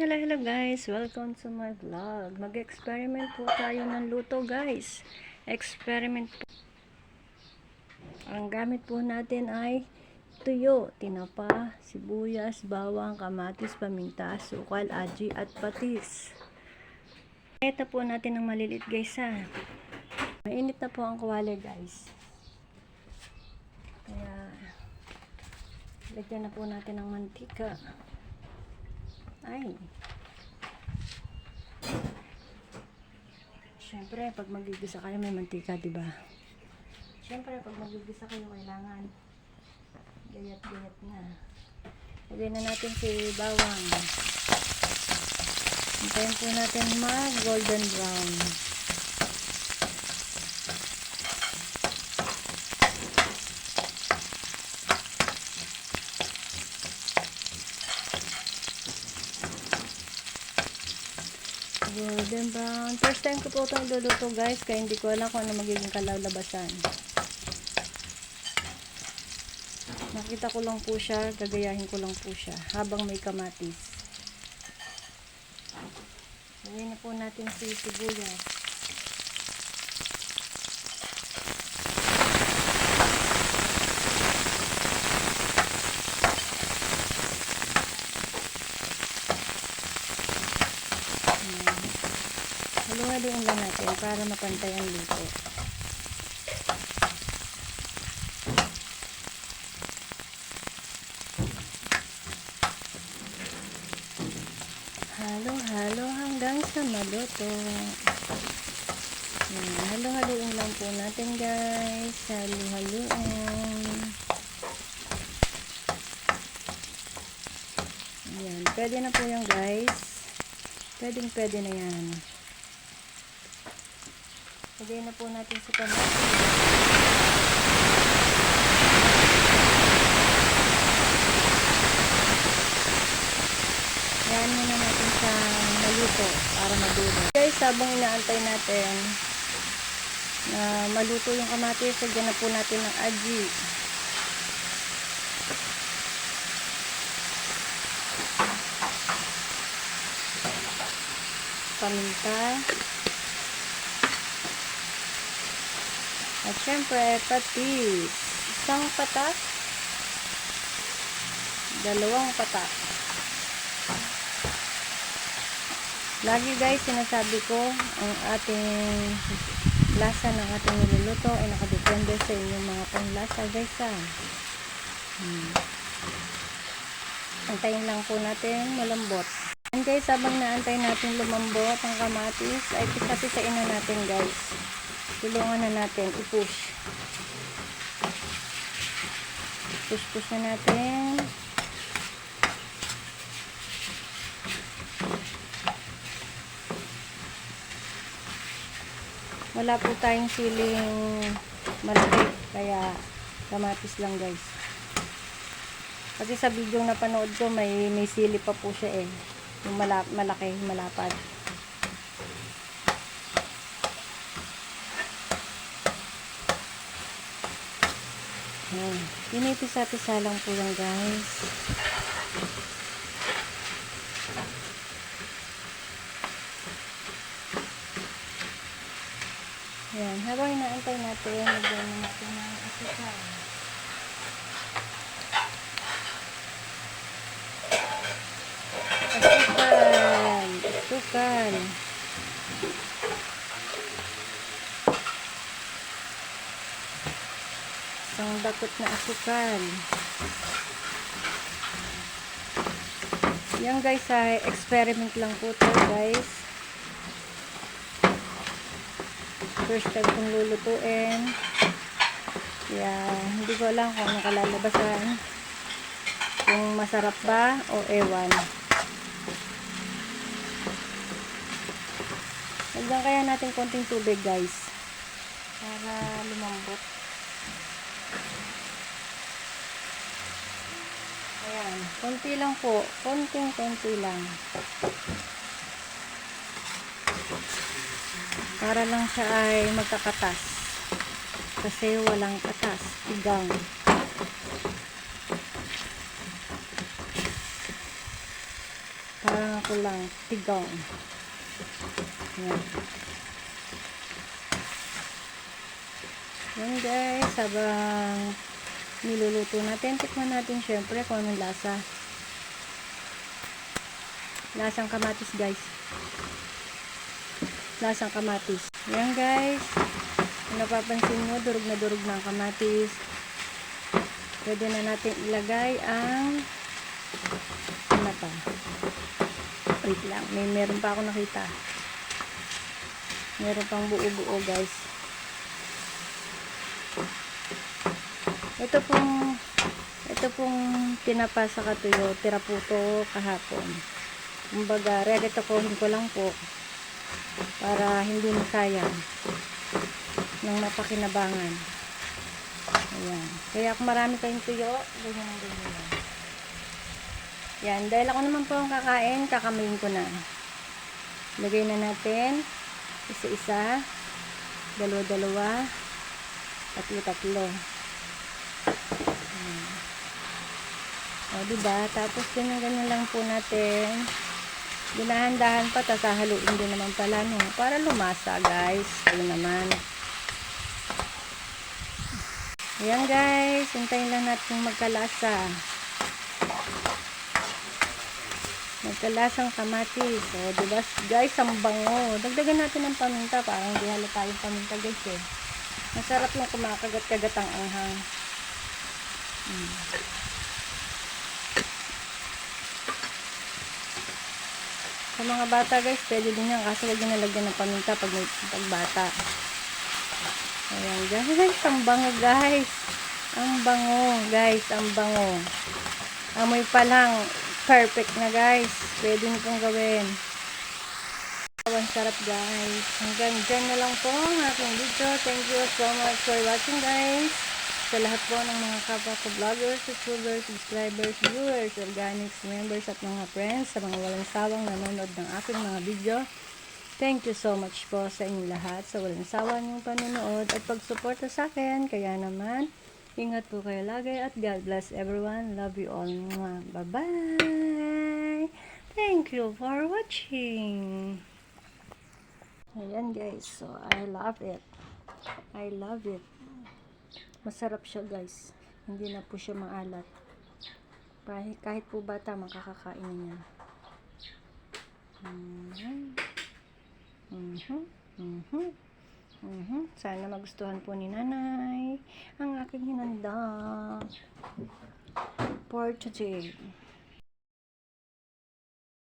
Hello guys, welcome to my vlog. Mag-experiment po tayo ng luto guys. Experiment po. Ang gamit po natin ay tuyo, tinapa, sibuyas, bawang, kamatis, paminta, sukal, aji at patis. Ito po natin ng malilit guys ha. Mainit na po ang kawali guys. Kaya lagyan na po natin ng mantika. Ay. Siyempre, pag magigisa kayo may mantika, 'di ba? Siyempre, pag magigisa kayo kailangan gayat-gayat na. Lagyan na natin si bawang. Hintayin po natin mag golden brown. Golden brown. First time ko po itong iluluto guys, kaya hindi ko alam kung ano magiging kalalabasan. Nakita ko lang po siya, gagayahin ko lang po siya habang may kamatis. Lagyan na po natin si sibuyas. Haluin lang natin para mapantay ang luto. Halo-halo hanggang sa maluto. Halo-haluin lang po natin guys. Halo-haluin. Ayan. Pwede na po yan guys. Pwede na yan. Lagyan na po natin sa kamatis. Yan muna natin sa maluto para madulo. Guys, habang inaantay natin na maluto yung kamatis, lagyan na po natin ng aji. Paminta. At syempre, patis. Isang patak. Dalawang patak. Lagi guys, sinasabi ko, ang ating lasa ng ating niluluto ay nakadepende sa inyong mga panglasa guys ha. Antayin lang po natin malambot. And guys, habang naantay natin lumambot ang kamatis, ay pisa-pisain na natin guys. Tulungan na natin, i-push. Push na natin. Wala po tayong siling malaki, kaya kamatis lang guys. Kasi sa video na panood ko, may sili pa po siya eh. Yung malaki, malapad. Pinipisa-pisa lang po yan guys. Yan, habang inaantay natin, lagyan natin ng asukal. Asukal. Isang dakot na asukal. Yan guys, experiment lang po to guys. First time kong lulutuin. Kaya hindi ko alam kung anong kalalabasan. Kung masarap ba o ewan. Lagyan kaya natin konting tubig guys. Para lumambot. Ayan, konti lang po. Konting-konti lang. Para lang siya ay magkakatas. Kasi walang katas. Tigang. para kailangan ko lang tigaw. Yan. Yan guys, habang niluluto natin, tikman natin syempre kung anong lasa. Lasang kamatis guys. Lasang kamatis. Yan guys. Kung napapansin nyo, durog na ang kamatis. Pwede na natin ilagay ang ano pa. Wait lang. Meron pa ako nakita. Meron pang buo-buo guys. Ito pong tinapa sa katuyo, tira po to kahapon. Kumbaga, re-retokohin ko lang po para hindi masayang ng mapakinabangan. Ayan. Kaya kung marami kayong tuyo, ganyan ang ganyan lang. Yan. Dahil ako naman po ang kakain, kakamayin ko na. Lagay na natin isa-isa, dalawa-dalawa, tatlo-tatlo. O, diba? Tapos, ganyan-ganyan lang po natin. Dinahan-dahan pa, tas hahaluin din naman pala, no? Para lumasa, guys. Ayun naman. Ayan, guys. Hintayin lang natin magkalasa. Magkalasang kamatis. O, diba? Guys, ang bango. Dagdagan natin ng paminta. Parang di halata yung paminta, guys, eh. Masarap yung kumakagat-kagat ang anghang. Sa mga bata guys, pwede din yan. Kaso huwag nyo nalagyan ng paminta pag bata. Ayan guys, ang bango guys. Ang bango guys, ang bango. Amoy pa lang, perfect na guys. Pwede nyo pong gawin. Ang sarap guys. Hanggang dyan na lang po ang aking video. Thank you so much for watching guys. Sa lahat po ng mga kapwa ko vloggers, youtubers, subscribers, viewers, organics, members at mga friends, sa mga walang sawang nanonood ng aking mga video. Thank you so much po sa inyong lahat sa walang sawa niyong panonood at pagsuporta sa akin. Kaya naman, ingat po kayo lagi at God bless everyone. Love you all. Bye-bye! Thank you for watching! Ayan guys, so I love it. I love it. Masarap siya guys. Hindi na po siya maalat. Kahit po bata makakakain niya. Sana magustuhan po ni nanay ang aking hinanda for today.